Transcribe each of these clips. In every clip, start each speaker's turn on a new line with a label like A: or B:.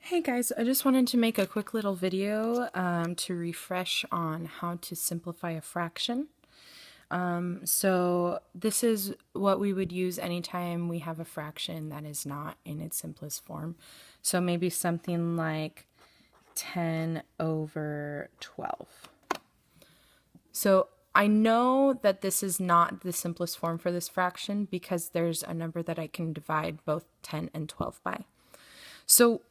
A: Hey guys, I just wanted to make a quick little video to refresh on how to simplify a fraction. So this is what we would use anytime we have a fraction that is not in its simplest form. So maybe something like 10 over 12. So I know that this is not the simplest form for this fraction because there's a number that I can divide both 10 and 12 by. So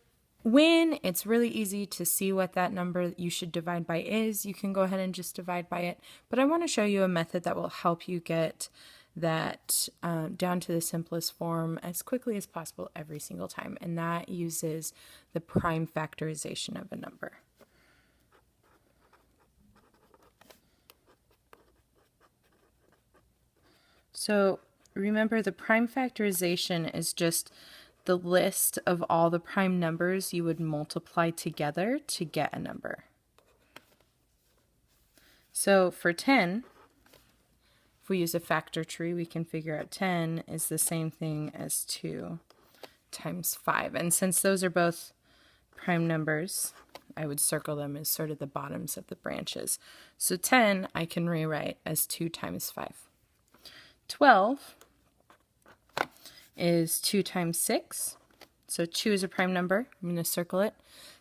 A: when it's really easy to see what that number you should divide by is, you can go ahead and just divide by it. But I want to show you a method that will help you get that down to the simplest form as quickly as possible every single time. And that uses the prime factorization of a number. So remember, the prime factorization is just the list of all the prime numbers you would multiply together to get a number. So for 10, if we use a factor tree, we can figure out 10 is the same thing as 2 times 5. And since those are both prime numbers, I would circle them as sort of the bottoms of the branches. So 10 I can rewrite as 2 times 5. 12 is 2 times 6. So 2 is a prime number. I'm going to circle it.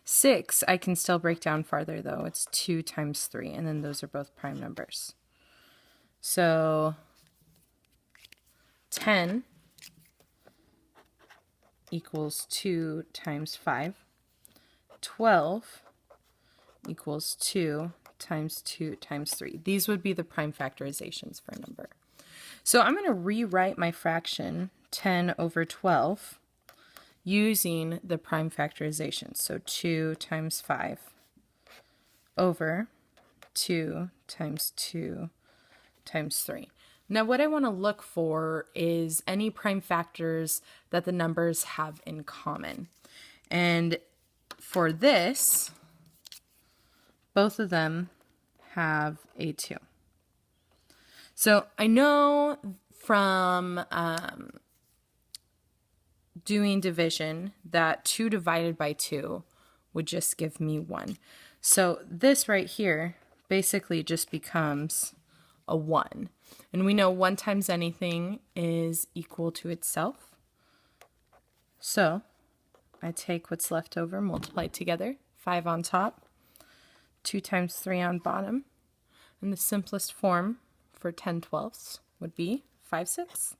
A: 6 I can still break down farther though. It's 2 times 3, and then those are both prime numbers. So 10 equals 2 times 5. 12 equals 2 times 2 times 3. These would be the prime factorizations for a number. So I'm going to rewrite my fraction 10 over 12 using the prime factorization. So 2 times 5 over 2 times 2 times 3. Now what I want to look for is any prime factors that the numbers have in common. And for this, both of them have a 2. So I know from doing division that 2 divided by 2 would just give me 1. So this right here basically just becomes a 1. And we know 1 times anything is equal to itself. So I take what's left over, multiply together, 5 on top, 2 times 3 on bottom, and the simplest form for 10/12 would be 5/6.